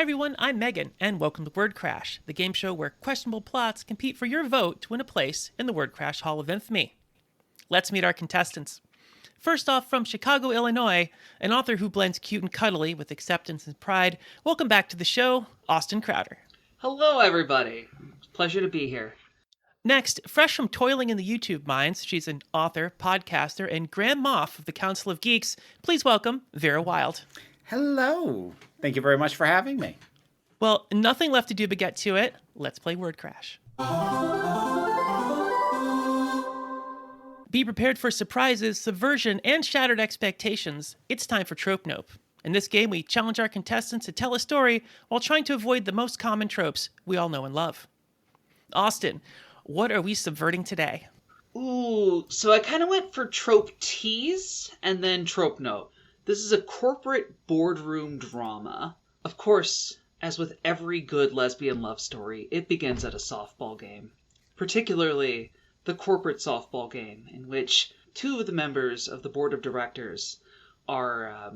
everyone, I'm Megan, and welcome to Word Crash, the game show where questionable plots compete for your vote to win a place in the Word Crash Hall of Infamy. Let's meet our contestants. First off, from Chicago, Illinois, an author who blends cute and cuddly with acceptance and pride, welcome back to the show, Austin Crowder. Hello, everybody. Pleasure to be here. Next, fresh from toiling in the YouTube mines, she's an author, podcaster, and Grand Moff of the Council of Geeks. Please welcome Vera Wylde. Hello. Thank you very much for having me. Well, nothing left to do but get to it. Let's play Word Crash. Be prepared for surprises, subversion, and shattered expectations. It's time for Trope Nope. In this game, we challenge our contestants to tell a story while trying to avoid the most common tropes we all know and love. Austin, what are we subverting today? Ooh, so I kind of went for trope tease and then trope note. This is a corporate boardroom drama. Of course, as with every good lesbian love story, it begins at a softball game. Particularly the corporate softball game, in which two of the members of the board of directors are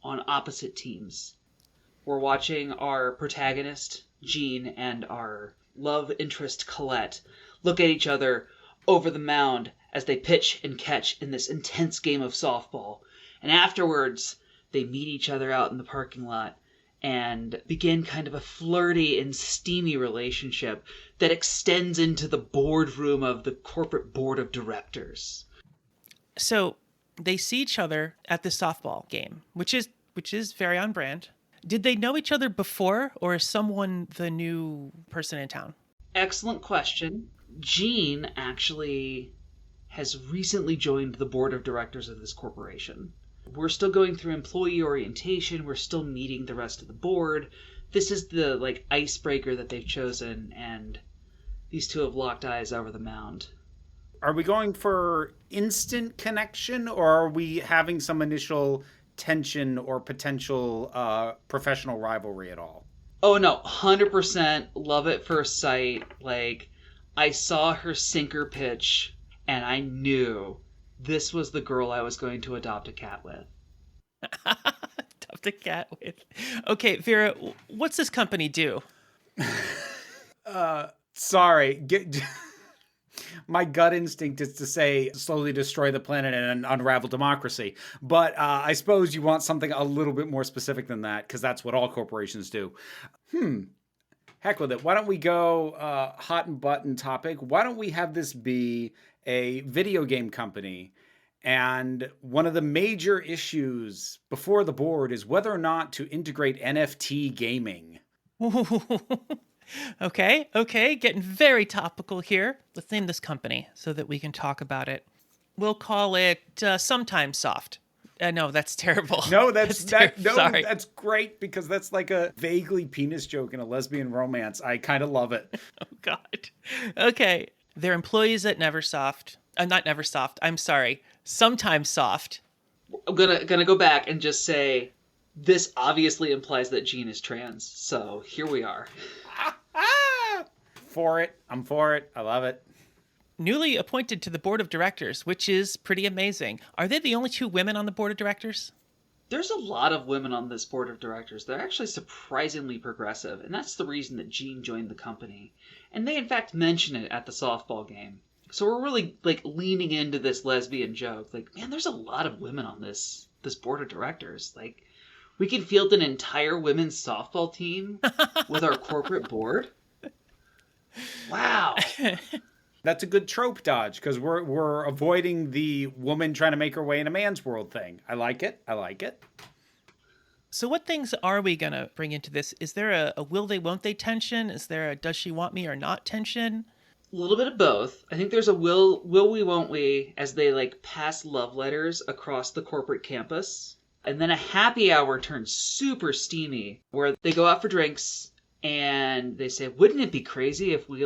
on opposite teams. We're watching our protagonist, Jean, and our love interest, Colette, look at each other over the mound as they pitch and catch in this intense game of softball. And afterwards, they meet each other out in the parking lot and begin kind of a flirty and steamy relationship that extends into the boardroom of the corporate board of directors. So they see each other at the softball game, which is very on brand. Did they know each other before, or is someone the new person in town? Excellent question. Jean actually has recently joined the board of directors of this corporation. We're still going through employee orientation. We're still meeting the rest of the board. This is the icebreaker that they've chosen, and these two have locked eyes over the mound. Are we going for instant connection, or are we having some initial tension or potential professional rivalry at all? Oh no, 100% love at first sight. I saw her sinker pitch, and I knew this was the girl I was going to adopt a cat with. Adopt a cat with. Okay, Vera, what's this company do? Sorry. My gut instinct is to say slowly destroy the planet and unravel democracy. But I suppose you want something a little bit more specific than that, because that's what all corporations do. Heck with it. Why don't we go hot and button topic? Why don't we have this be a video game company? And one of the major issues before the board is whether or not to integrate NFT gaming. Okay, getting very topical here. Let's name this company so that we can talk about it. We'll call it Sometimes Soft. No, that's terrible. No, that's Sorry. That's great, because that's like a vaguely penis joke in a lesbian romance. I kind of love it. Oh God. Okay, they're employees at Neversoft. Not Neversoft. I'm sorry. Sometimes Soft. I'm gonna go back and just say this obviously implies that Jean is trans. So here we are. For it. I'm for it. I love it. Newly appointed to the board of directors, which is pretty amazing. Are they the only two women on the board of directors? There's a lot of women on this board of directors. They're actually surprisingly progressive, and that's the reason that Jean joined the company. And they in fact mention it at the softball game. So we're really leaning into this lesbian joke. Man, there's a lot of women on this board of directors. We could field an entire women's softball team with our corporate board. Wow. That's a good trope dodge, because we're avoiding the woman trying to make her way in a man's world thing. I like it. So what things are we going to bring into this? Is there a will they, won't they tension? Is there a does she want me or not tension? A little bit of both. I think there's a will we, won't we, as they pass love letters across the corporate campus. And then a happy hour turns super steamy, where they go out for drinks and they say, wouldn't it be crazy if we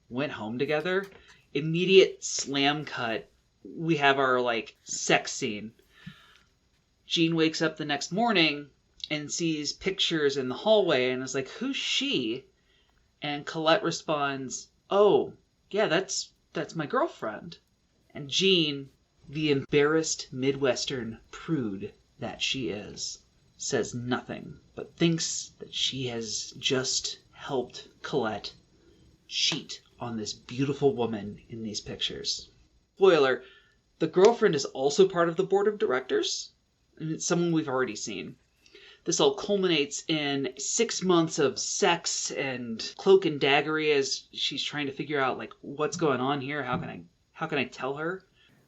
went home together? Immediate slam cut. We have our sex scene. Jean wakes up the next morning and sees pictures in the hallway and is like, who's she? And Colette responds, oh, yeah, that's my girlfriend. And Jean, the embarrassed Midwestern prude that she is, says nothing, but thinks that she has just helped Colette cheat on this beautiful woman in these pictures. Spoiler, the girlfriend is also part of the board of directors, and it's someone we've already seen. This all culminates in 6 months of sex and cloak and daggery as she's trying to figure out, like, what's going on here? How can I tell her?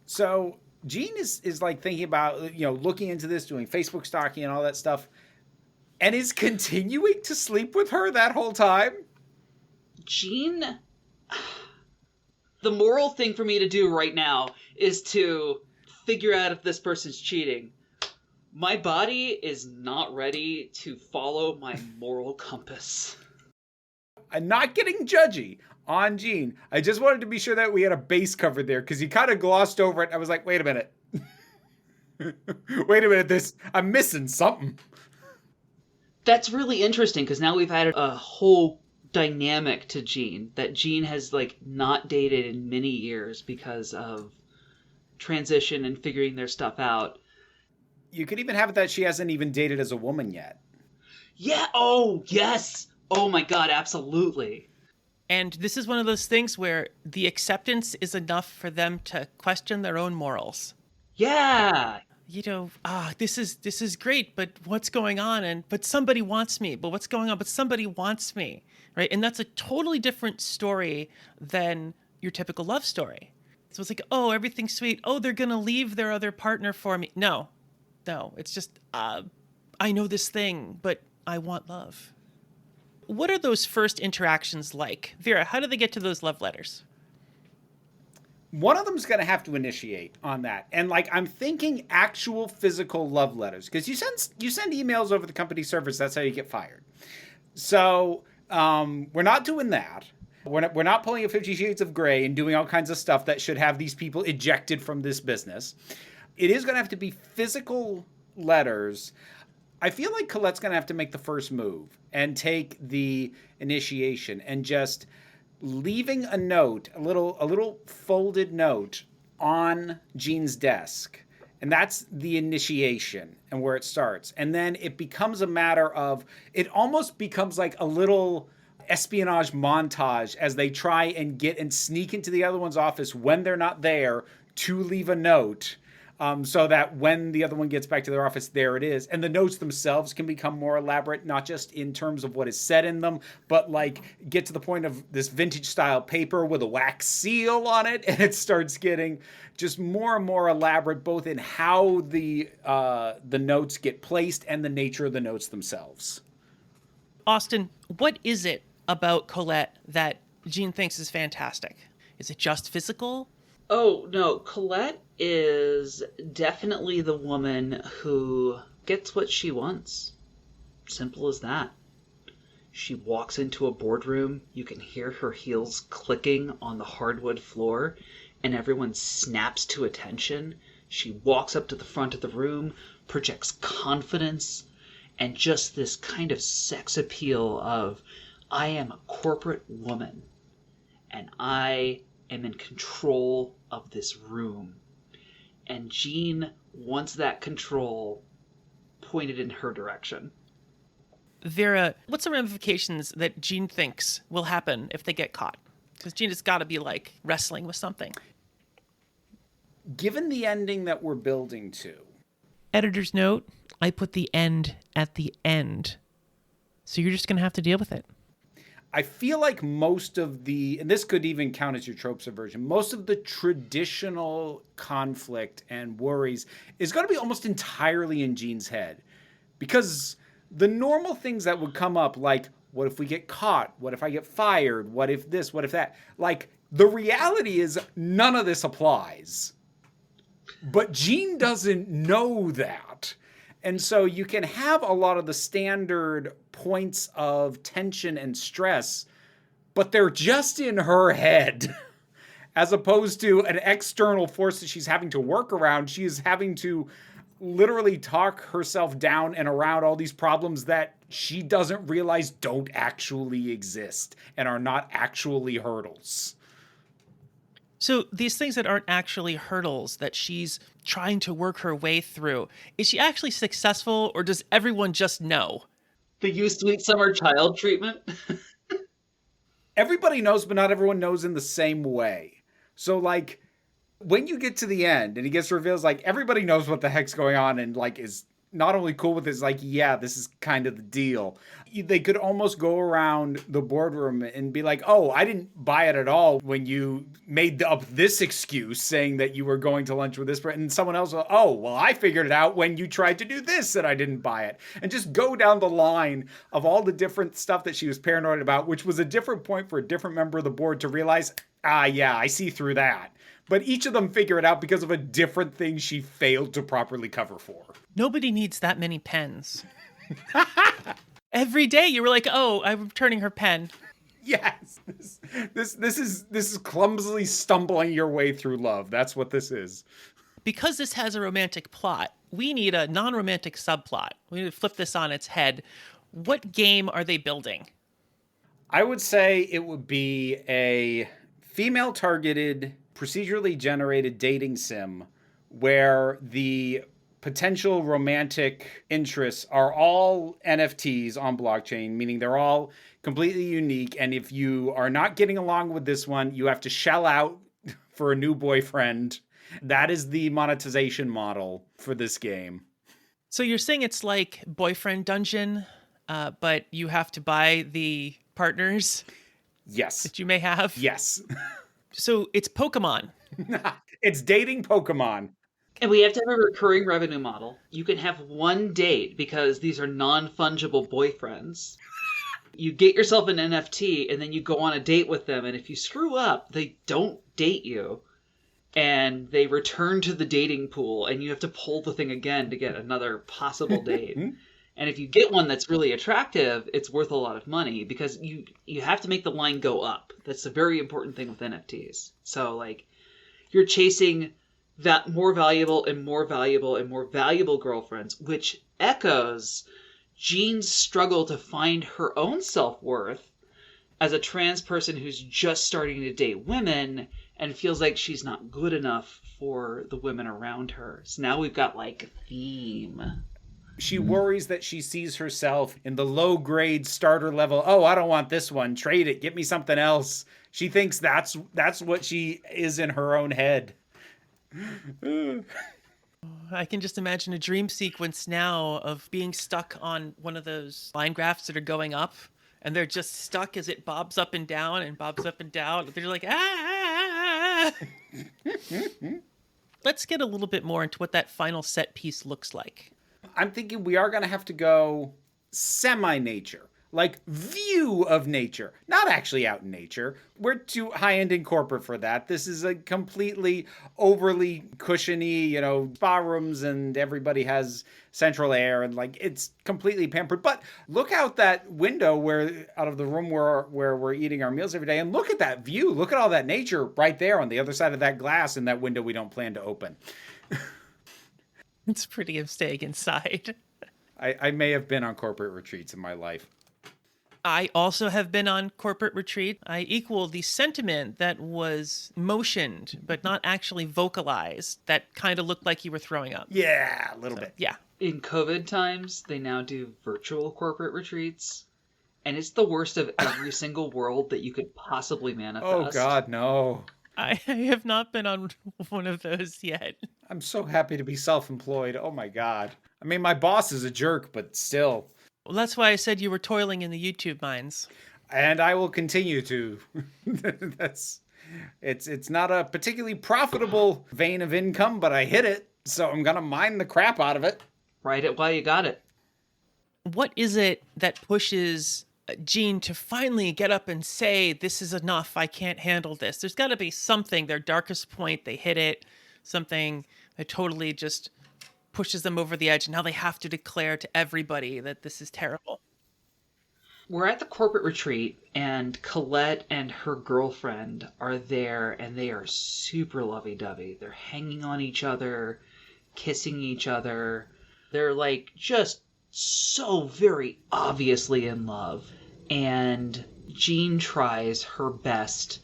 So Jean is like thinking about, looking into this, doing Facebook stalking and all that stuff, and is continuing to sleep with her that whole time. Jean, the moral thing for me to do right now is to figure out if this person's cheating. My body is not ready to follow my moral compass. I'm not getting judgy on Jean. I just wanted to be sure that we had a base covered there because he kind of glossed over it. I was like, wait a minute. Wait a minute, I'm missing something. That's really interesting because now we've added a whole dynamic to Jean that Jean has not dated in many years because of transition and figuring their stuff out. You could even have it that she hasn't even dated as a woman yet. Yeah. Oh, yes. Oh my God. Absolutely. And this is one of those things where the acceptance is enough for them to question their own morals. Yeah. This is great, but what's going on? But somebody wants me. But what's going on? But somebody wants me. Right? And that's a totally different story than your typical love story. So it's like, oh, everything's sweet. Oh, they're going to leave their other partner for me. No, it's just, I know this thing, but I want love. What are those first interactions like? Vera, how do they get to those love letters? One of them's going to have to initiate on that. And I'm thinking actual physical love letters because you send emails over the company servers. That's how you get fired. So we're not doing that. We're not pulling a 50 Shades of Grey and doing all kinds of stuff that should have these people ejected from this business. It is going to have to be physical letters. I feel like Colette's going to have to make the first move and take the initiation and just leaving a note, a little folded note on Jean's desk. And that's the initiation and where it starts. And then it becomes a matter of, it almost becomes like a little espionage montage as they try and get and sneak into the other one's office when they're not there to leave a note. So that when the other one gets back to their office, there it is. And the notes themselves can become more elaborate, not just in terms of what is said in them, but get to the point of this vintage style paper with a wax seal on it. And it starts getting just more and more elaborate, both in how the notes get placed and the nature of the notes themselves. Austin, what is it about Colette that Jean thinks is fantastic? Is it just physical? Oh, no. Colette is definitely the woman who gets what she wants. Simple as that. She walks into a boardroom, you can hear her heels clicking on the hardwood floor, and everyone snaps to attention. She walks up to the front of the room, projects confidence, and just this kind of sex appeal of, I am a corporate woman, and I am in control of this room. And Jean wants that control pointed in her direction. Vera, what's the ramifications that Jean thinks will happen if they get caught? Because Jean has got to be wrestling with something. Given the ending that we're building to. Editor's note, I put the end at the end. So you're just going to have to deal with it. I feel like most of and this could even count as your tropes version, most of the traditional conflict and worries is going to be almost entirely in Jean's head. Because the normal things that would come up, like, what if we get caught? What if I get fired? What if this? What if that? The reality is none of this applies. But Jean doesn't know that. And so you can have a lot of the standard points of tension and stress, but they're just in her head. As opposed to an external force that she's having to work around. She is having to literally talk herself down and around all these problems that she doesn't realize don't actually exist and are not actually hurdles. So these things that aren't actually hurdles that she's trying to work her way through, is she actually successful or does everyone just know? The "You Sweet Summer Child" treatment. Everybody knows, but not everyone knows in the same way. So, like, when you get to the end and he gets reveals, like, everybody knows what the heck's going on and, like, is not only cool with it, is like, yeah, this is kind of the deal. They could almost go around the boardroom and be like, oh, I didn't buy it at all when you made up this excuse saying that you were going to lunch with this person. And someone else, oh, well, I figured it out when you tried to do this and I didn't buy it. And just go down the line of all the different stuff that she was paranoid about, which was a different point for a different member of the board to realize, yeah, I see through that. But each of them figure it out because of a different thing she failed to properly cover for. Nobody needs that many pens. Every day you were like, oh, I'm returning her pen. Yes. This is clumsily stumbling your way through love. That's what this is. Because this has a romantic plot, we need a non-romantic subplot. We need to flip this on its head. What game are they building? I would say it would be a female-targeted, procedurally generated dating sim where the potential romantic interests are all NFTs on blockchain, meaning they're all completely unique. And if you are not getting along with this one, you have to shell out for a new boyfriend. That is the monetization model for this game. So you're saying it's like Boyfriend Dungeon, but you have to buy the partners Yes. that you may have? Yes. So it's Pokemon. It's dating Pokemon. And we have to have a recurring revenue model. You can have one date because these are non-fungible boyfriends. You get yourself an NFT and then you go on a date with them. And if you screw up, they don't date you. And they return to the dating pool and you have to pull the thing again to get another possible date. And if you get one that's really attractive, it's worth a lot of money because you have to make the line go up. That's a very important thing with NFTs. So, like, you're chasing that more valuable and more valuable and more valuable girlfriends, which echoes Jean's struggle to find her own self-worth as a trans person who's just starting to date women and feels like she's not good enough for the women around her. So now we've got, like, a theme. She worries that she sees herself in the low grade starter level. Oh, I don't want this one. Trade it. Get me something else. She thinks that's what she is in her own head. I can just imagine a dream sequence now of being stuck on one of those line graphs that are going up, and they're just stuck as it bobs up and down and bobs up and down. They're like, ah! Let's get a little bit more into what that final set piece looks like. I'm thinking we are going to have to go semi-nature. Like view of nature, not actually out in nature. We're too high-end and corporate for that. This is a completely overly cushiony, spa rooms and everybody has central air and like it's completely pampered. But look out that window out of the room where we're eating our meals every day and look at that view. Look at all that nature right there on the other side of that glass in that window we don't plan to open. It's pretty of staying inside. I may have been on corporate retreats in my life. I also have been on corporate retreat. I equal the sentiment that was motioned, but not actually vocalized, that kind of looked like you were throwing up. Yeah, a little bit. Yeah. In COVID times, they now do virtual corporate retreats. And it's the worst of every single world that you could possibly manifest. Oh, God, no. I have not been on one of those yet. I'm so happy to be self-employed. Oh, my God. I mean, my boss is a jerk, but still. Well, that's why I said you were toiling in the YouTube mines. And I will continue to. It's not a particularly profitable vein of income, but I hit it, so I'm gonna mine the crap out of it. Write it while you got it. What is it that pushes Jean to finally get up and say, this is enough, I can't handle this? There's got to be something, their darkest point, they hit it, something that totally just pushes them over the edge, and now they have to declare to everybody that this is terrible. We're at the corporate retreat, and Colette and her girlfriend are there, and they are super lovey-dovey. They're hanging on each other, kissing each other. They're, like, just so very obviously in love. And Jean tries her best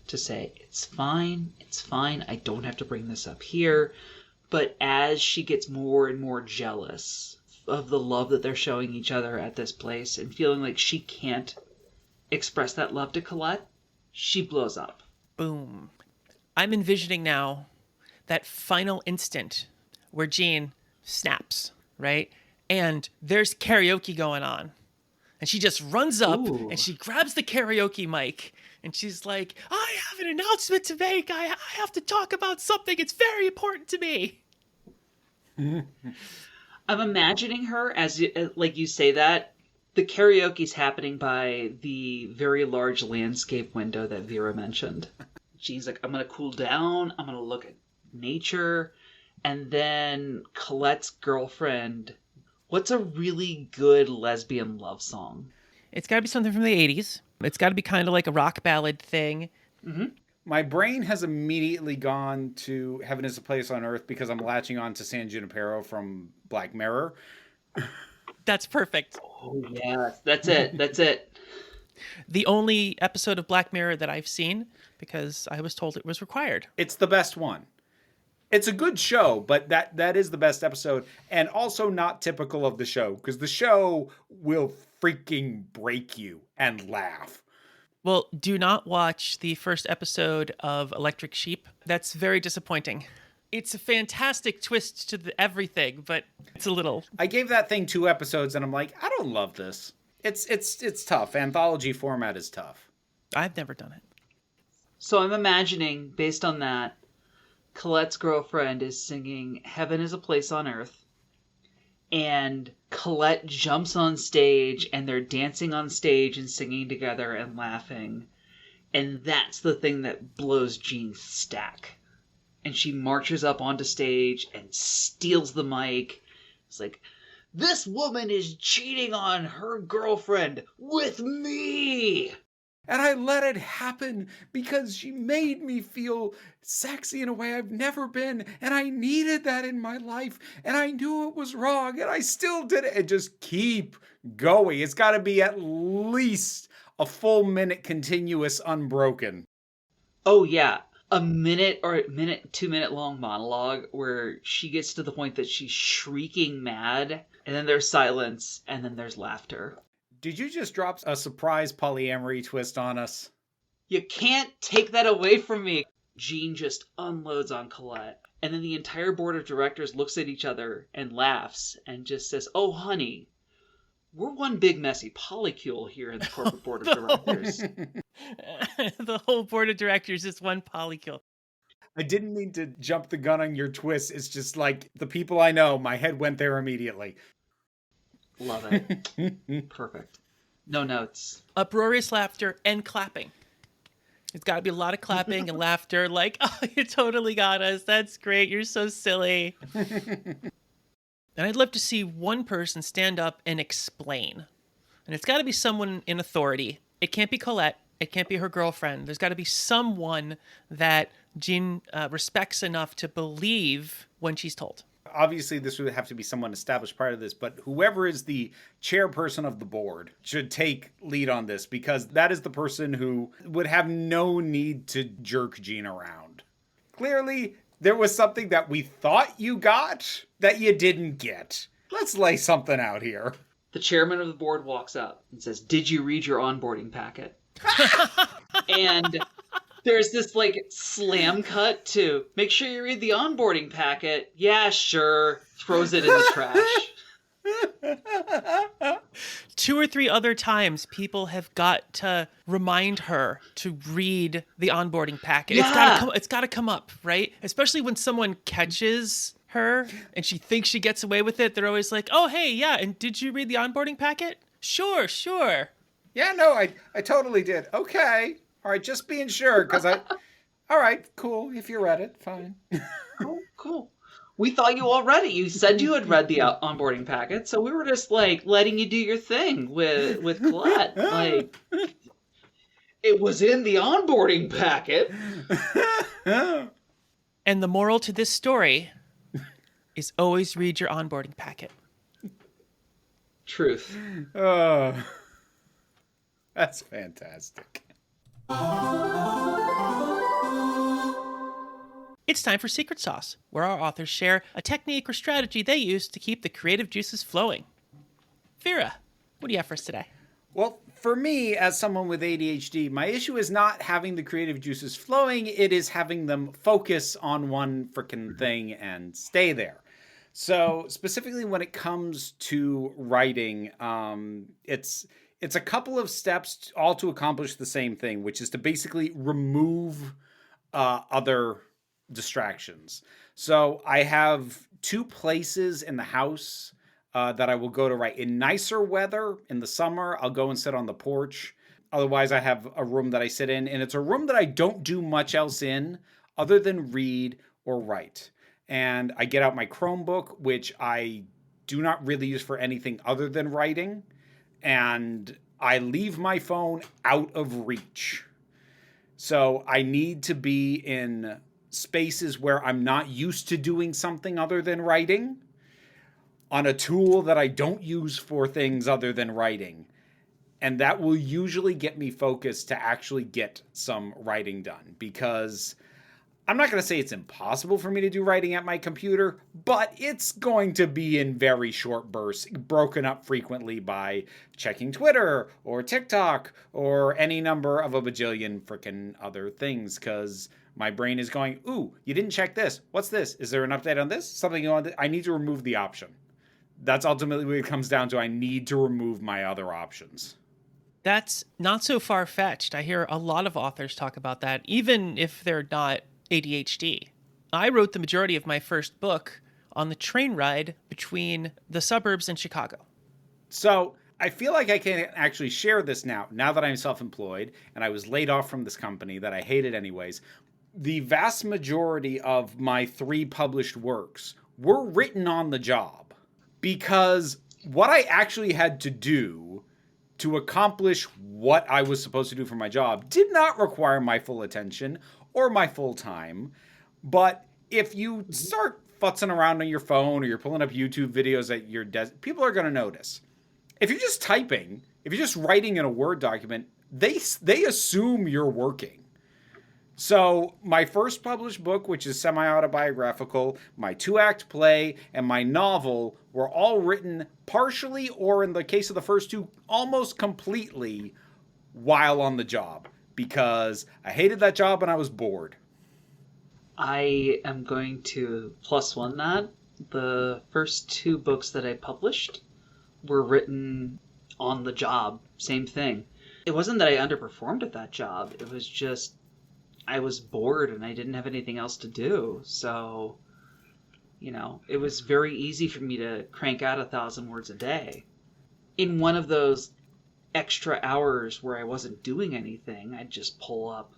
to say, it's fine, I don't have to bring this up here. But as she gets more and more jealous of the love that they're showing each other at this place and feeling like she can't express that love to Colette, she blows up. Boom. I'm envisioning now that final instant where Jean snaps, right? And there's karaoke going on. And she just runs up and she grabs the karaoke mic and she's like, I have an announcement to make. I have to talk about something. It's very important to me. I'm imagining her as, like you say that, the karaoke's happening by the very large landscape window that Vera mentioned. She's like, I'm going to cool down. I'm going to look at nature. And then Colette's girlfriend, what's a really good lesbian love song? It's got to be something from the 80s. It's got to be kind of like a rock ballad thing. Mm-hmm. My brain has immediately gone to Heaven is a Place on Earth because I'm latching on to San Junipero from Black Mirror. That's perfect. Oh, yeah. That's it. That's it. The only episode of Black Mirror that I've seen because I was told it was required. It's the best one. It's a good show, but that is the best episode. And also not typical of the show because the show will freaking break you and laugh. Well, do not watch the first episode of Electric Sheep. That's very disappointing. It's a fantastic twist to everything, but it's a little... I gave that thing 2 episodes and I'm like, I don't love this. It's tough. Anthology format is tough. I've never done it. So I'm imagining, based on that, Colette's girlfriend is singing Heaven is a Place on Earth, and Colette jumps on stage, and they're dancing on stage and singing together and laughing, and that's the thing that blows Jean's stack. And she marches up onto stage and steals the mic. It's like, this woman is cheating on her girlfriend with me! And I let it happen because she made me feel sexy in a way I've never been. And I needed that in my life. And I knew it was wrong. And I still did it. And just keep going. It's got to be at least a full minute continuous unbroken. Oh, yeah. A minute or 2 minute long monologue where she gets to the point that she's shrieking mad. And then there's silence. And then there's laughter. Did you just drop a surprise polyamory twist on us? You can't take that away from me. Jean just unloads on Colette. And then the entire board of directors looks at each other and laughs and just says, oh, honey, we're one big messy polycule here in the corporate board of directors. The whole board of directors is one polycule. I didn't mean to jump the gun on your twist. It's just like the people I know, my head went there immediately. Love it. Perfect. No notes. Uproarious laughter and clapping. It's got to be a lot of clapping and laughter like, oh, you totally got us. That's great. You're so silly. And I'd love to see one person stand up and explain. And it's got to be someone in authority. It can't be Colette. It can't be her girlfriend. There's got to be someone that Jean respects enough to believe when she's told. Obviously, this would have to be someone established prior to this, but whoever is the chairperson of the board should take lead on this because that is the person who would have no need to jerk Jean around. Clearly, there was something that we thought you got that you didn't get. Let's lay something out here. The chairman of the board walks up and says, did you read your onboarding packet? And there's this like slam cut to make sure you read the onboarding packet. Yeah, sure. Throws it in the trash. 2 or 3 other times people have got to remind her to read the onboarding packet. Yeah. It's got to come up, right? Especially when someone catches her and she thinks she gets away with it. They're always like, oh, hey, yeah. And did you read the onboarding packet? Sure. Yeah, no, I totally did. Okay. All right, just being sure, because all right, cool. If you read it, fine. Cool. We thought you already. You said you had read the onboarding packet, so we were just like letting you do your thing with Colette. Like, it was in the onboarding packet. And the moral to this story is always read your onboarding packet. Truth. Oh, that's fantastic. It's time for Secret Sauce, where our authors share a technique or strategy they use to keep the creative juices flowing. Vera, what do you have for us today? Well, for me, as someone with ADHD, my issue is not having the creative juices flowing. It is having them focus on one freaking thing and stay there. So specifically when it comes to writing, it's a couple of steps all to accomplish the same thing, which is to basically remove other distractions. So I have two places in the house that I will go to write. In nicer weather, in the summer, I'll go and sit on the porch. Otherwise, I have a room that I sit in, and it's a room that I don't do much else in other than read or write. And I get out my Chromebook, which I do not really use for anything other than writing. And I leave my phone out of reach. So I need to be in spaces where I'm not used to doing something other than writing, on a tool that I don't use for things other than writing. And that will usually get me focused to actually get some writing done, because I'm not going to say it's impossible for me to do writing at my computer, but it's going to be in very short bursts, broken up frequently by checking Twitter or TikTok or any number of a bajillion frickin' other things, because my brain is going, ooh, you didn't check this. What's this? Is there an update on this? Something you want? I need to remove the option. That's ultimately what it comes down to. I need to remove my other options. That's not so far-fetched. I hear a lot of authors talk about that, even if they're not ADHD. I wrote the majority of my first book on the train ride between the suburbs and Chicago. So I feel like I can actually share this now that I'm self-employed and I was laid off from this company that I hated anyways. The vast majority of my 3 published works were written on the job, because what I actually had to do to accomplish what I was supposed to do for my job did not require my full attention or my full time. But if you start futzing around on your phone or you're pulling up YouTube videos at your desk, people are going to notice. If you're just typing, if you're just writing in a Word document, they assume you're working. So my first published book, which is semi-autobiographical, my 2-act play, and my novel were all written partially, or in the case of the first 2, almost completely while on the job, because I hated that job and I was bored. I am going to +1 that. The first 2 books that I published were written on the job. Same thing. It wasn't that I underperformed at that job. It was just I was bored and I didn't have anything else to do. So, it was very easy for me to crank out 1,000 words a day. In one of those extra hours where I wasn't doing anything, I'd just pull up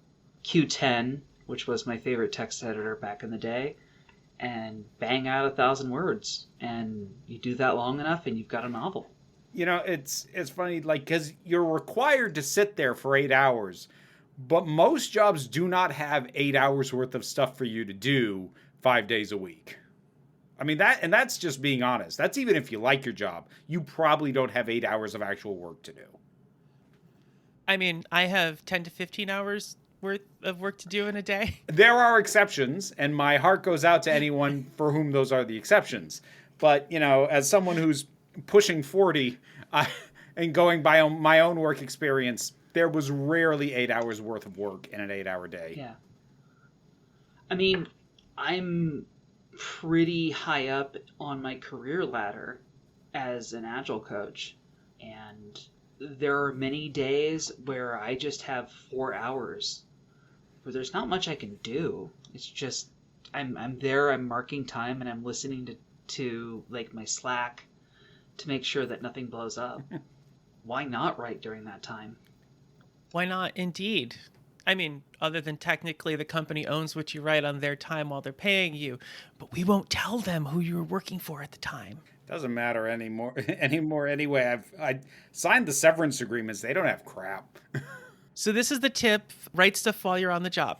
Q10, which was my favorite text editor back in the day, and bang out 1,000 words. And you do that long enough and you've got a novel. It's funny, because you're required to sit there for 8 hours. But most jobs do not have 8 hours worth of stuff for you to do 5 days a week. I mean, that's just being honest. That's even if you like your job. You probably don't have 8 hours of actual work to do. I mean, I have 10 to 15 hours worth of work to do in a day. There are exceptions, and my heart goes out to anyone for whom those are the exceptions. But, as someone who's pushing 40 and going by my own work experience, there was rarely 8 hours worth of work in an 8-hour day. Yeah. I mean, I'm pretty high up on my career ladder as an Agile coach. And there are many days where I just have 4 hours where there's not much I can do. It's just, I'm there, I'm marking time, and I'm listening to like my Slack to make sure that nothing blows up. Why not write during that time? Why not? Indeed. I mean, other than technically the company owns what you write on their time while they're paying you, but we won't tell them who you were working for at the time. Doesn't matter anymore anyway. I signed the severance agreements. They don't have crap. So this is the tip: write stuff while you're on the job.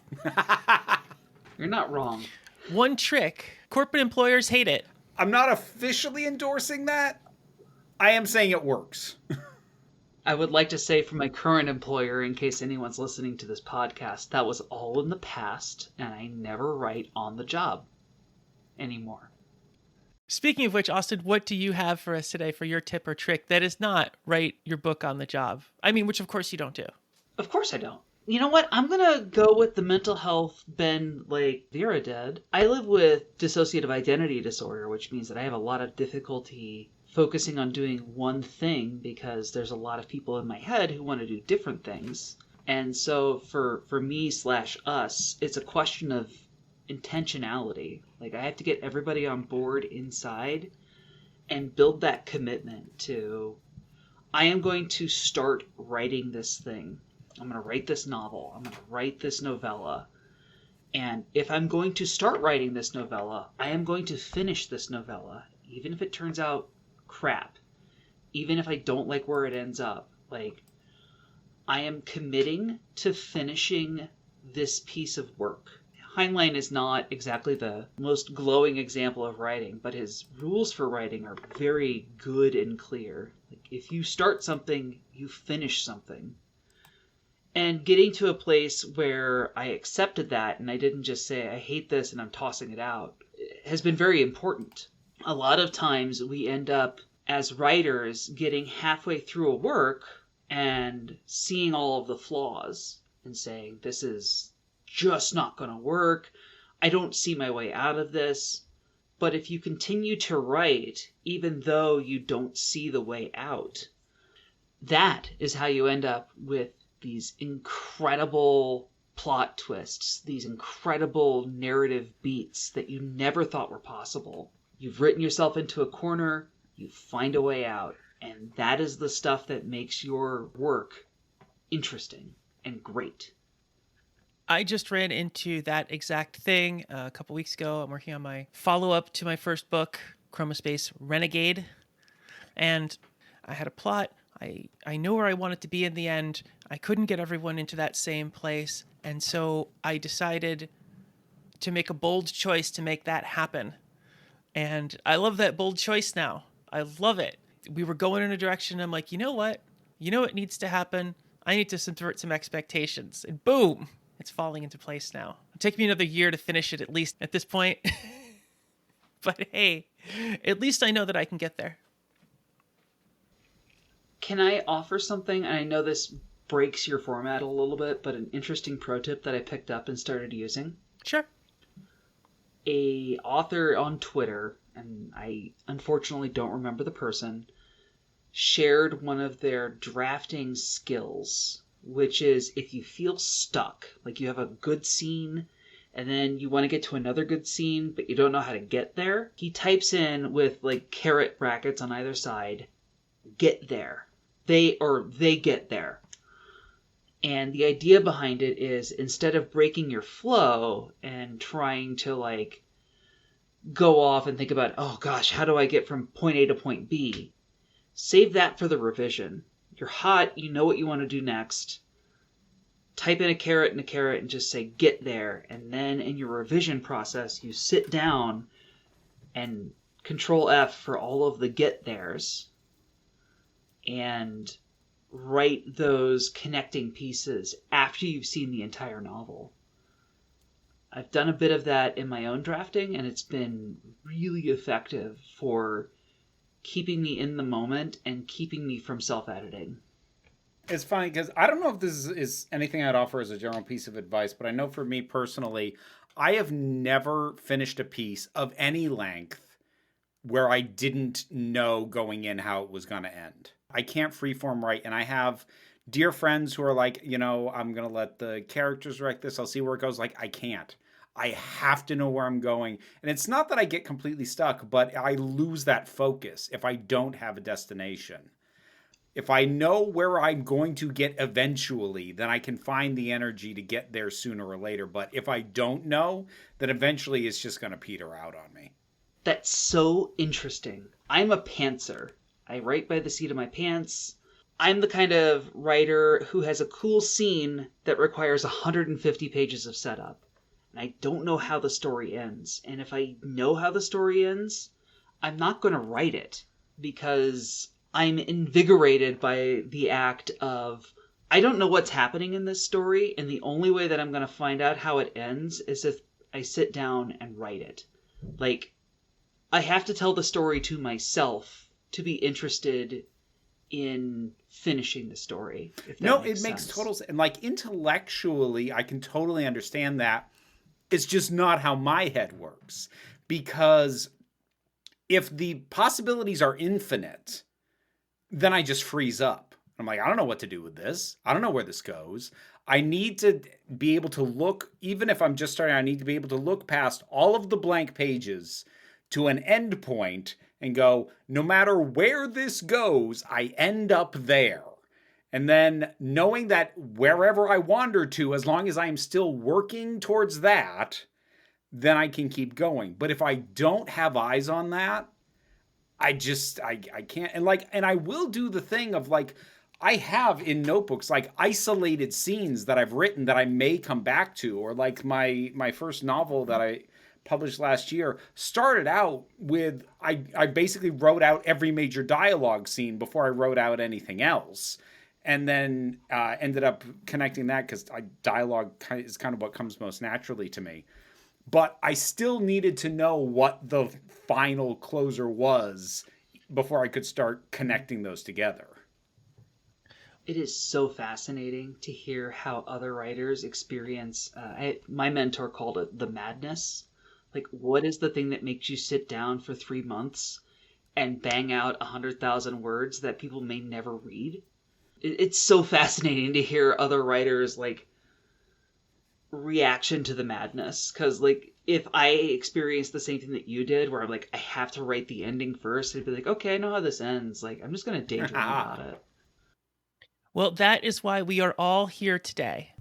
You're not wrong. One trick: corporate employers hate it. I'm not officially endorsing that. I am saying it works. I would like to say from my current employer, in case anyone's listening to this podcast, that was all in the past, and I never write on the job anymore. Speaking of which, Austin, what do you have for us today for your tip or trick that is not write your book on the job? I mean, which of course you don't do. Of course I don't. You know what? I'm going to go with the mental health bend like Vera did. I live with dissociative identity disorder, which means that I have a lot of difficulty focusing on doing one thing because there's a lot of people in my head who want to do different things. And so for me / us, it's a question of intentionality. Like I have to get everybody on board inside and build that commitment to, I am going to start writing this thing. I'm going to write this novel. I'm going to write this novella. And if I'm going to start writing this novella, I am going to finish this novella, even if it turns out crap, even if I don't like where it ends up. Like, I am committing to finishing this piece of work. Heinlein is not exactly the most glowing example of writing, but his rules for writing are very good and clear. Like, if you start something, you finish something. And getting to a place where I accepted that and I didn't just say, I hate this and I'm tossing it out, has been very important. A lot of times we end up as writers getting halfway through a work and seeing all of the flaws and saying, this is just not going to work. I don't see my way out of this. But if you continue to write, even though you don't see the way out, that is how you end up with these incredible plot twists, these incredible narrative beats that you never thought were possible. You've written yourself into a corner, you find a way out, and that is the stuff that makes your work interesting and great. I just ran into that exact thing a couple weeks ago. I'm working on my follow-up to my first book, Chromospace Renegade, and I had a plot. I know where I want it to be in the end. I couldn't get everyone into that same place. And so I decided to make a bold choice to make that happen. And I love that bold choice now. I love it. We were going in a direction. I'm like, you know what? You know what needs to happen? I need to subvert some expectations. And boom, it's falling into place now. It'll take me another year to finish it, at least at this point. But hey, at least I know that I can get there. Can I offer something? And I know this breaks your format a little bit, but an interesting pro tip that I picked up and started using. Sure. A author on Twitter, and I unfortunately don't remember the person, shared one of their drafting skills, which is if you feel stuck, like you have a good scene and then you want to get to another good scene, but you don't know how to get there, he types in with like caret brackets on either side, get there. They get there. And the idea behind it is instead of breaking your flow and trying to like go off and think about, oh gosh, how do I get from point A to point B? Save that for the revision. You're hot, you know what you want to do next. Type in a caret and just say get there. And then in your revision process, you sit down and Control F for all of the get theres and write those connecting pieces after you've seen the entire novel. I've done a bit of that in my own drafting, and it's been really effective for keeping me in the moment and keeping me from self-editing. It's funny because I don't know if this is anything I'd offer as a general piece of advice, but I know for me personally, I have never finished a piece of any length where I didn't know going in how it was going to end. I can't freeform write, and I have dear friends who are like, you know, I'm going to let the characters write this. I'll see where it goes. Like, I can't. I have to know where I'm going. And it's not that I get completely stuck, but I lose that focus if I don't have a destination. If I know where I'm going to get eventually, then I can find the energy to get there sooner or later. But if I don't know, then eventually it's just going to peter out on me. That's so interesting. I'm a pantser. I write by the seat of my pants. I'm the kind of writer who has a cool scene that requires 150 pages of setup. And I don't know how the story ends. And if I know how the story ends, I'm not going to write it because I'm invigorated by the act of, I don't know what's happening in this story, and the only way that I'm going to find out how it ends is if I sit down and write it. Like, I have to tell the story to myself to be interested in finishing the story, if that No, makes it makes sense. total sense. And like intellectually, I can totally understand that. It's just not how my head works. Because if the possibilities are infinite, then I just freeze up. I'm like, I don't know what to do with this. I don't know where this goes. I need to be able to look, even if I'm just starting, I need to be able to look past all of the blank pages to an end point and go, no matter where this goes, I end up there. And then knowing that wherever I wander to, as long as I'm still working towards that, then I can keep going. But if I don't have eyes on that, I can't. And I will do the thing of like, I have in notebooks like isolated scenes that I've written that I may come back to, or like my first novel that I published last year started out with I basically wrote out every major dialogue scene before I wrote out anything else, and then ended up connecting that because dialogue is kind of what comes most naturally to me. But I still needed to know what the final closer was before I could start connecting those together. It is so fascinating to hear how other writers experience. My mentor called it the madness. Like, what is the thing that makes you sit down for 3 months and bang out 100,000 words that people may never read? It's so fascinating to hear other writers like reaction to the madness, because like if I experienced the same thing that you did where I'm like, I have to write the ending first, I'd be like, okay, I know how this ends, like I'm just gonna daydream about it. Well, that is why we are all here today.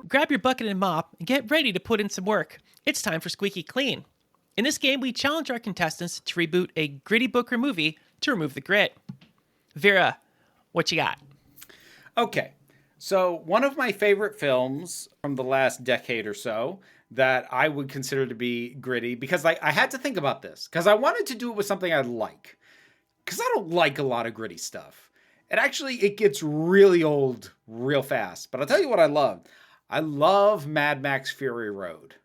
Grab your bucket and mop and get ready to put in some work. It's time for Squeaky Clean. In this game, we challenge our contestants to reboot a gritty book or movie to remove the grit. Vera, what you got? Okay, so one of my favorite films from the last decade or so that I would consider to be gritty, because I had to think about this, because I wanted to do it with something I like, because I don't like a lot of gritty stuff. And actually, it gets really old real fast. But I'll tell you what I love. I love Mad Max Fury Road.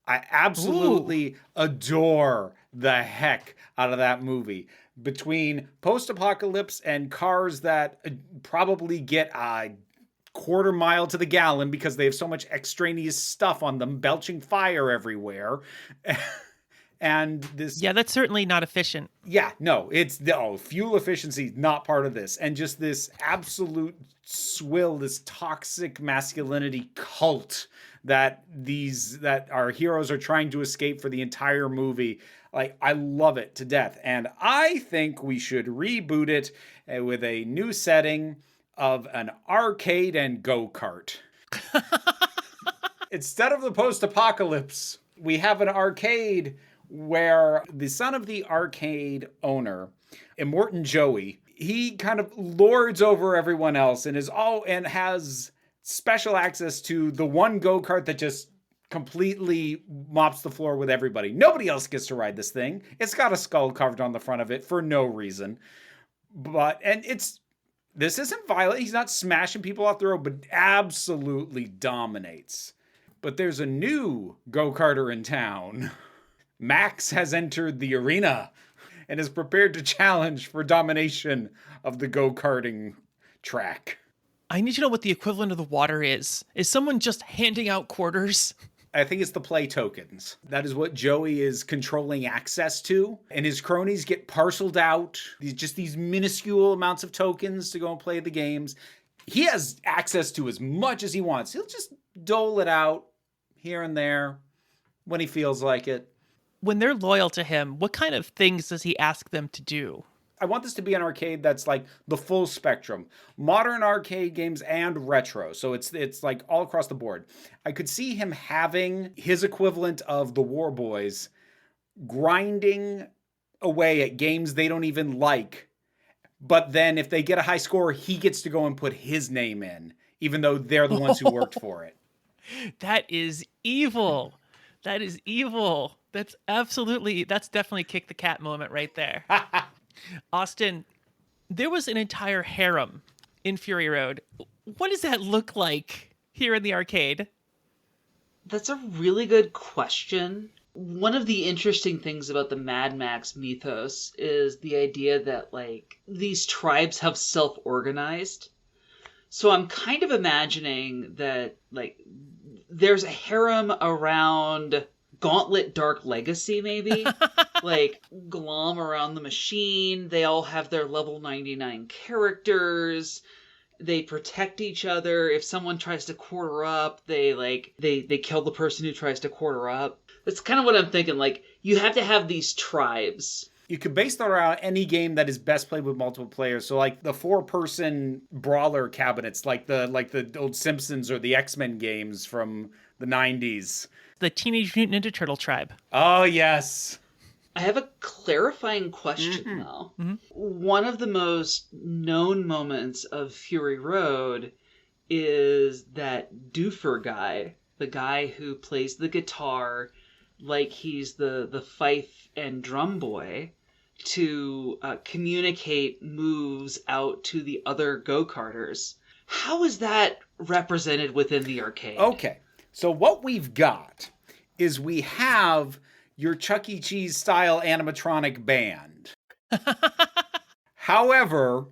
I Ooh. absolutely adore the heck out of that movie. Between post-apocalypse and cars that probably get a quarter mile to the gallon because they have so much extraneous stuff on them, belching fire everywhere. And this, Yeah, that's certainly not efficient. yeah, no, it's no fuel efficiency, not part of this. And just this absolute swill, this toxic masculinity cult that our heroes are trying to escape for the entire movie. Like, I love it to death. And I think we should reboot it with a new setting of an arcade and go-kart. Instead of the post-apocalypse, we have an arcade where the son of the arcade owner, Immortan Joey, he kind of lords over everyone else and has special access to the one go-kart that just completely mops the floor with everybody. Nobody else gets to ride this thing. It's got a skull carved on the front of it for no reason. This isn't violent. He's not smashing people off the road, but absolutely dominates. But there's a new go-karter in town. Max has entered the arena and is prepared to challenge for domination of the go-karting track. I need to know what the equivalent of the water is. Is someone just handing out quarters? I think it's the play tokens. That is what Joey is controlling access to. And his cronies get parceled out. These minuscule amounts of tokens to go and play the games. He has access to as much as he wants. He'll just dole it out here and there when he feels like it. When they're loyal to him, what kind of things does he ask them to do? I want this to be an arcade that's like the full spectrum, modern arcade games and retro. So it's like all across the board. I could see him having his equivalent of the War Boys grinding away at games they don't even like. But then if they get a high score, he gets to go and put his name in, even though they're the ones who worked for it. That is evil. That is evil. That's definitely kick the cat moment right there. Austin, there was an entire harem in Fury Road. What does that look like here in the arcade? That's a really good question. One of the interesting things about the Mad Max mythos is the idea that, like, these tribes have self-organized. So I'm kind of imagining that, like, there's a harem around Gauntlet Dark Legacy, maybe? Like, Glom around the machine. They all have their level 99 characters. They protect each other. If someone tries to quarter up, they kill the person who tries to quarter up. That's kind of what I'm thinking. Like, you have to have these tribes. You could base that around any game that is best played with multiple players. So like the 4-person brawler cabinets, like the old Simpsons or the X-Men games from the 90s. The Teenage Mutant Ninja Turtle tribe. Oh, yes. I have a clarifying question, though. Mm-hmm. One of the most known moments of Fury Road is that doofer guy, the guy who plays the guitar like he's the fife and drum boy, to communicate moves out to the other go-karters. How is that represented within the arcade? Okay, so what we've got is we have your Chuck E. Cheese style animatronic band. However,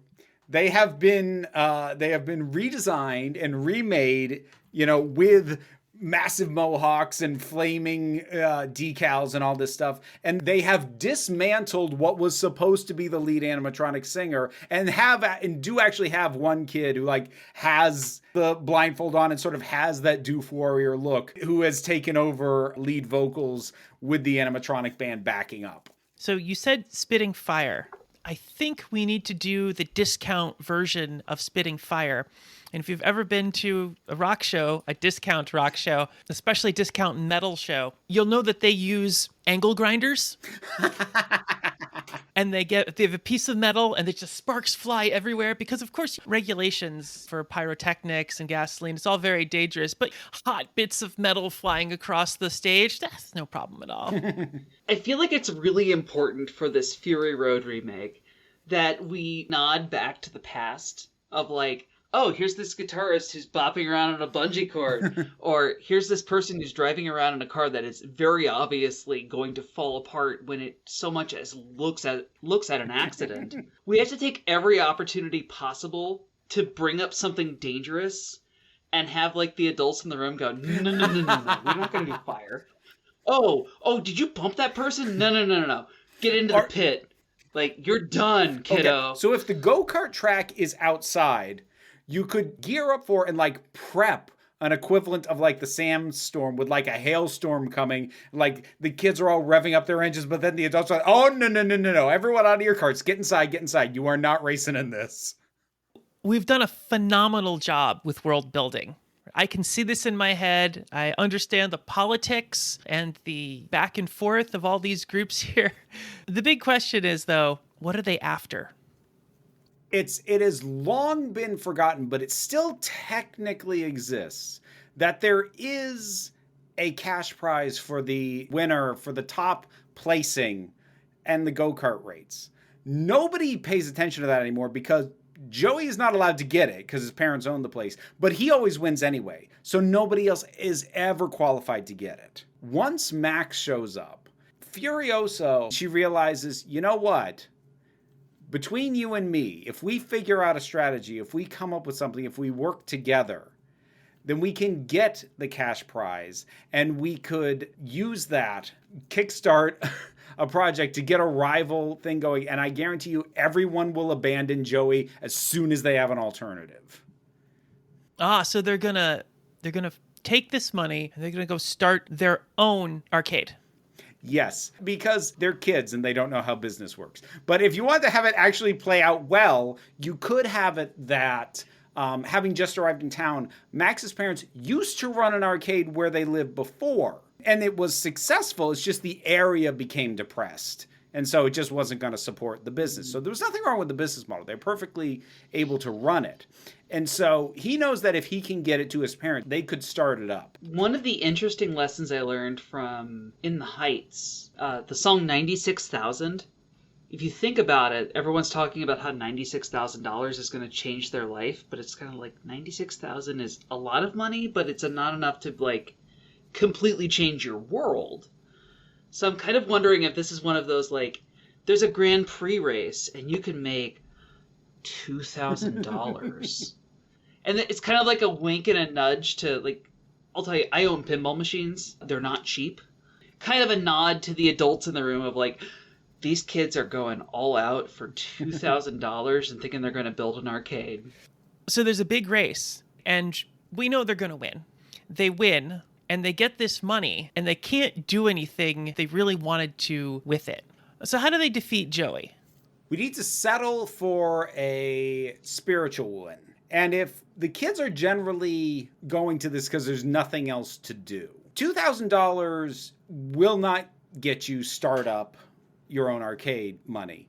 they have been redesigned and remade, with massive mohawks and flaming decals and all this stuff. And they have dismantled what was supposed to be the lead animatronic singer and do actually have one kid who has the blindfold on and sort of has that Doof Warrior look, who has taken over lead vocals with the animatronic band backing up. So you said Spitting Fire. I think we need to do the discount version of Spitting Fire. And if you've ever been to a rock show, a discount rock show, especially discount metal show, you'll know that they use angle grinders. And they have a piece of metal and just sparks fly everywhere because, of course, regulations for pyrotechnics and gasoline, it's all very dangerous. But hot bits of metal flying across the stage, that's no problem at all. I feel like it's really important for this Fury Road remake that we nod back to the past of oh, here's this guitarist who's bopping around on a bungee cord. Or here's this person who's driving around in a car that is very obviously going to fall apart when it so much as looks at an accident. We have to take every opportunity possible to bring up something dangerous and have the adults in the room go, no, we're not going to do fire. Oh, did you bump that person? No. Get into the pit. You're done, kiddo. Okay. So if the go-kart track is outside, you could gear up for and prep an equivalent of the sandstorm with a hailstorm coming. The kids are all revving up their engines, but then the adults are like, oh, no. Everyone out of your carts, get inside. You are not racing in this. We've done a phenomenal job with world building. I can see this in my head. I understand the politics and the back and forth of all these groups here. The big question is, though, what are they after? It has long been forgotten, but it still technically exists, that there is a cash prize for the winner, for the top placing, and the go-kart rates. Nobody pays attention to that anymore because Joey is not allowed to get it because his parents own the place, but he always wins anyway. So nobody else is ever qualified to get it. Once Max shows up, Furioso, she realizes, you know what? Between you and me, if we figure out a strategy, if we come up with something, if we work together, then we can get the cash prize and we could use that, kickstart a project to get a rival thing going. And I guarantee you everyone will abandon Joey as soon as they have an alternative. So they're gonna take this money and they're gonna go start their own arcade. Yes, because they're kids and they don't know how business works. But if you want to have it actually play out well, you could have it that, having just arrived in town, Max's parents used to run an arcade where they lived before. And it was successful. It's just the area became depressed And so it just wasn't going to support the business. So there was nothing wrong with the business model. They're perfectly able to run it. And so he knows that if he can get it to his parents, they could start it up. One of the interesting lessons I learned from In the Heights, the song 96,000. If you think about it, everyone's talking about how $96,000 is going to change their life, but it's kind of like 96,000 is a lot of money, but it's not enough to like completely change your world. So I'm kind of wondering if this is one of those, like, there's a Grand Prix race and you can make $2,000. And it's kind of like a wink and a nudge to, like, I'll tell you, I own pinball machines. They're not cheap. Kind of a nod to the adults in the room of, like, these kids are going all out for $2,000 and thinking they're going to build an arcade. So there's a big race, and we know they're going to win. They win, and they get this money, and they can't do anything they really wanted to with it. So how do they defeat Joey? We need to settle for a spiritual win. And if the kids are generally going to this because there's nothing else to do, $2,000 will not get you start up your own arcade money.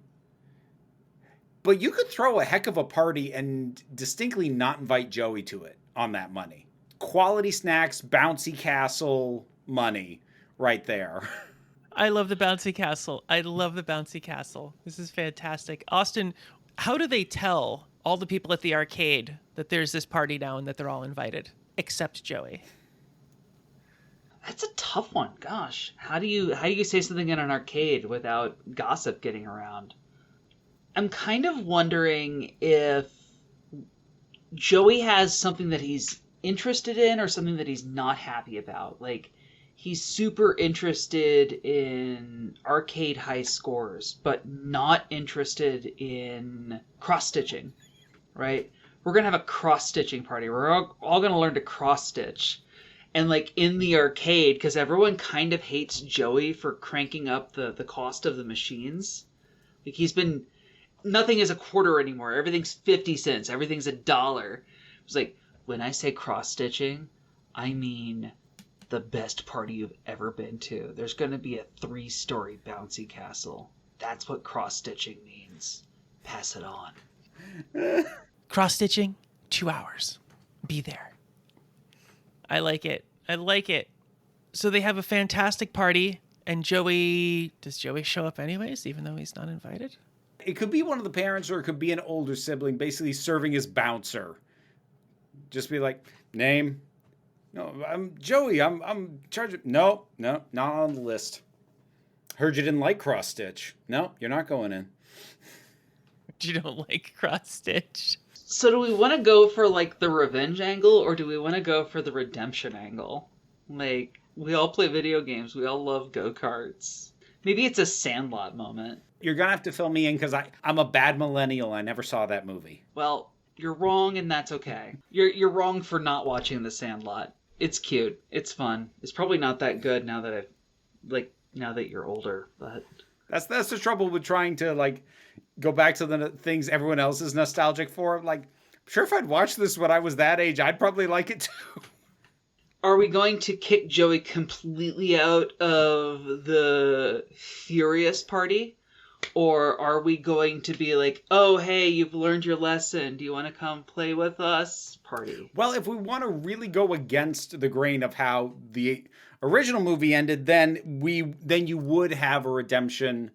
But you could throw a heck of a party and distinctly not invite Joey to it on that money. Quality snacks, bouncy castle money right there. I love the bouncy castle. I love the bouncy castle. This is fantastic. Austin, how do they tell all the people at the arcade that there's this party now and that they're all invited, except Joey? That's a tough one. Gosh, how do you say something in an arcade without gossip getting around? I'm kind of wondering if Joey has something that he's interested in or something that he's not happy about. Like, he's super interested in arcade high scores, but not interested in cross-stitching, right? We're going to have a cross-stitching party. We're all going to learn to cross-stitch. And, like, in the arcade, because everyone kind of hates Joey for cranking up the cost of the machines. Like, nothing is a quarter anymore. Everything's 50 cents. Everything's $1. It's like, when I say cross-stitching, I mean the best party you've ever been to. There's going to be a 3-story bouncy castle. That's what cross-stitching means. Pass it on. Cross-stitching, 2 hours. Be there. I like it. I like it. So they have a fantastic party, and does Joey show up anyways, even though he's not invited? It could be one of the parents or it could be an older sibling basically serving as bouncer. Just be like, name? No, I'm Joey. I'm charged. No, not on the list. Heard you didn't like cross stitch. No, you're not going in. You don't like cross stitch. So do we want to go for, like, the revenge angle, or do we want to go for the redemption angle? Like, we all play video games. We all love go-karts. Maybe it's a Sandlot moment. You're going to have to fill me in because I'm a bad millennial. I never saw that movie. Well, you're wrong, and that's okay. You're wrong for not watching The Sandlot. It's cute. It's fun. It's probably not that good now that you're older, but... That's the trouble with trying to, like, go back to the things everyone else is nostalgic for. Like, I'm sure if I'd watched this when I was that age, I'd probably like it too. Are we going to kick Joey completely out of the Furious party? Or are we going to be like, oh, hey, you've learned your lesson. Do you want to come play with us? Party. Well, if we want to really go against the grain of how the original movie ended, then you would have a redemption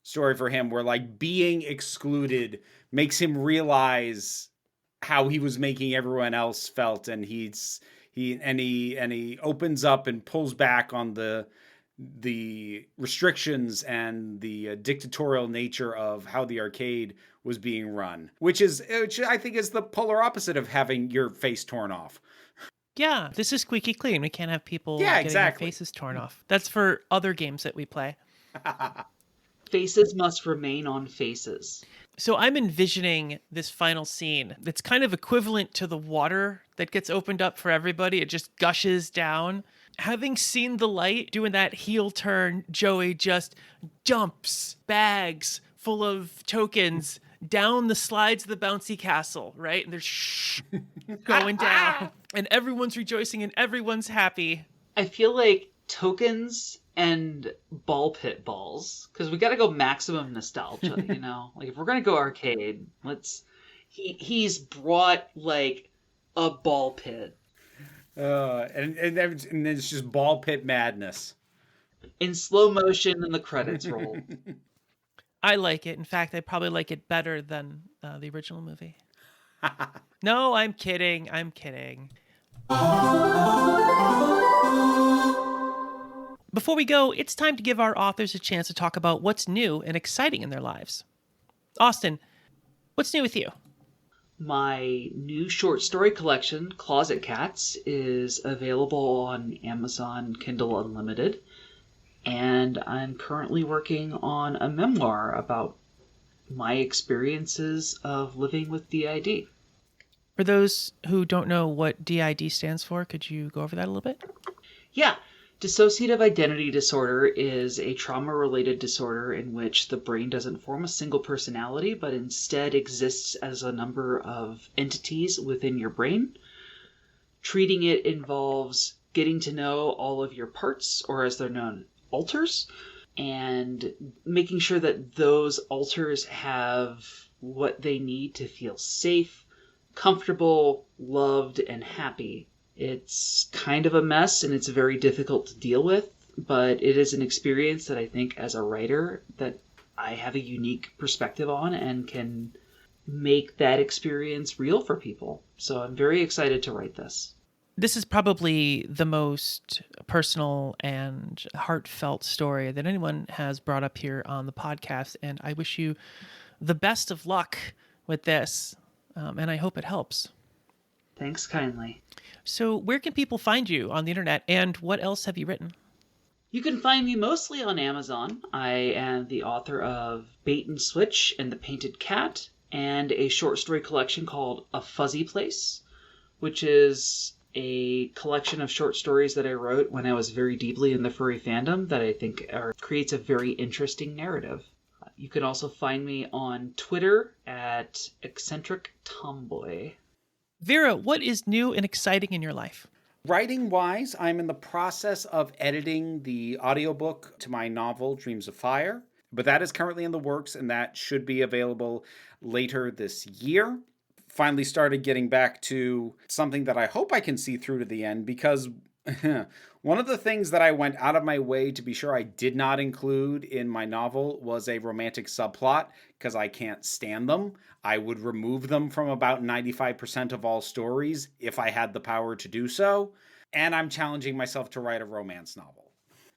story for him where, like, being excluded makes him realize how he was making everyone else felt, and he opens up and pulls back on the restrictions and the dictatorial nature of how the arcade was being run, which I think is the polar opposite of having your face torn off. Yeah, this is squeaky clean. We can't have people getting their faces torn off. That's for other games that we play. Faces must remain on faces. So I'm envisioning this final scene that's kind of equivalent to the water that gets opened up for everybody. It just gushes down. Having seen the light doing that heel turn, Joey just dumps bags full of tokens down the slides of the bouncy castle, right? And they're going down. And everyone's rejoicing and everyone's happy. I feel like tokens and ball pit balls, because we got to go maximum nostalgia, you know? Like, if we're going to go arcade, he's brought, like, a ball pit. And it's just ball pit madness. In slow motion and the credits roll. I like it. In fact, I probably like it better than the original movie. No, I'm kidding. I'm kidding. Before we go, it's time to give our authors a chance to talk about what's new and exciting in their lives. Austin, what's new with you? My new short story collection, Closet Cats, is available on Amazon Kindle Unlimited, and I'm currently working on a memoir about my experiences of living with DID. For those who don't know what DID stands for, could you go over that a little bit? Yeah. Dissociative identity disorder is a trauma-related disorder in which the brain doesn't form a single personality, but instead exists as a number of entities within your brain. Treating it involves getting to know all of your parts, or as they're known, alters, and making sure that those alters have what they need to feel safe, comfortable, loved, and happy. It's kind of a mess and it's very difficult to deal with, but it is an experience that I think as a writer that I have a unique perspective on and can make that experience real for people. So I'm very excited to write this. This is probably the most personal and heartfelt story that anyone has brought up here on the podcast, and I wish you the best of luck with this, and I hope it helps. Thanks kindly. So where can people find you on the internet, and what else have you written? You can find me mostly on Amazon. I am the author of Bait and Switch and the Painted Cat, and a short story collection called A Fuzzy Place, which is a collection of short stories that I wrote when I was very deeply in the furry fandom that I think creates a very interesting narrative. You can also find me on Twitter at Eccentric Tomboy. Vera, what is new and exciting in your life? Writing wise, I'm in the process of editing the audiobook to my novel, Dreams of Fire, but that is currently in the works and that should be available later this year. Finally started getting back to something that I hope I can see through to the end, because one of the things that I went out of my way to be sure I did not include in my novel was a romantic subplot, because I can't stand them. I would remove them from about 95% of all stories if I had the power to do so. And I'm challenging myself to write a romance novel.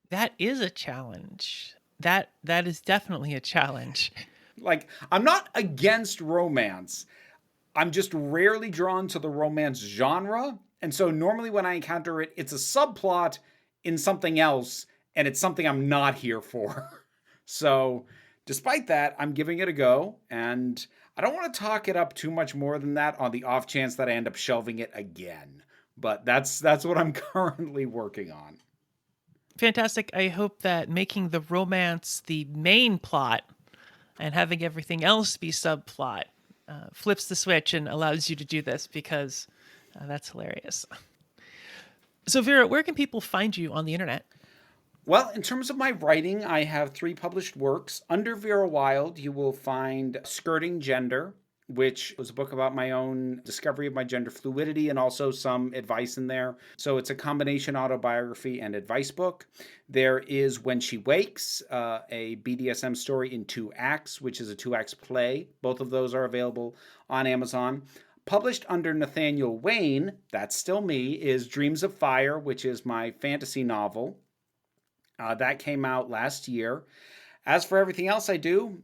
That is a challenge. That is definitely a challenge. Like, I'm not against romance. I'm just rarely drawn to the romance genre. And so normally when I encounter it, it's a subplot in something else, and it's something I'm not here for. So despite that, I'm giving it a go, and I don't want to talk it up too much more than that on the off chance that I end up shelving it again. But that's what I'm currently working on. Fantastic. I hope that making the romance the main plot and having everything else be subplot flips the switch and allows you to do this, because that's hilarious. So Vera, where can people find you on the internet? Well, in terms of my writing, I have 3 published works. Under Vera Wylde, you will find Skirting Gender, which was a book about my own discovery of my gender fluidity and also some advice in there. So it's a combination autobiography and advice book. There is When She Wakes, a BDSM story in 2 acts, which is a 2-act play. Both of those are available on Amazon. Published under Nathaniel Wayne, that's still me, is Dreams of Fire, which is my fantasy novel. That came out last year. As for everything else I do,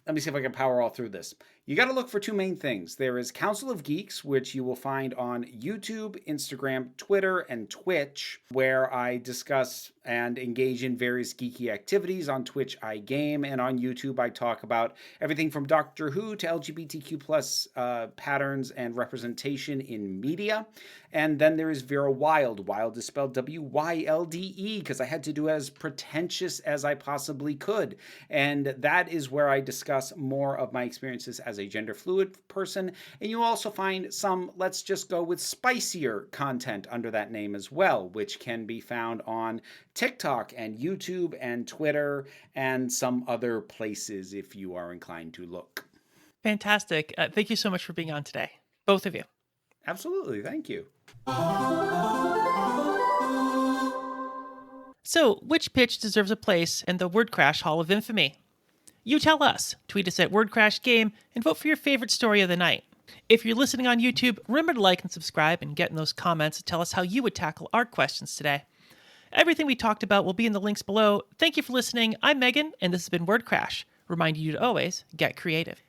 let me see if I can power all through this. You got to look for 2 main things. There is Council of Geeks, which you will find on YouTube, Instagram, Twitter, and Twitch, where I discuss and engage in various geeky activities. On Twitch, I game, and on YouTube, I talk about everything from Doctor Who to LGBTQ plus patterns and representation in media. And then there is Vera Wylde. Wylde is spelled W-Y-L-D-E, because I had to do as pretentious as I possibly could. And that is where I discuss more of my experiences as a gender fluid person. And you also find some, let's just go with spicier content under that name as well, which can be found on TikTok and YouTube and Twitter and some other places if you are inclined to look. Fantastic. Thank you so much for being on today, both of you. Absolutely. Thank you. So, which pitch deserves a place in the Word Crash Hall of Infamy? You tell us. Tweet us at WordCrashGame and vote for your favorite story of the night. If you're listening on YouTube, remember to like and subscribe and get in those comments to tell us how you would tackle our questions today. Everything we talked about will be in the links below. Thank you for listening. I'm Megan, and this has been Word Crash, reminding you to always get creative.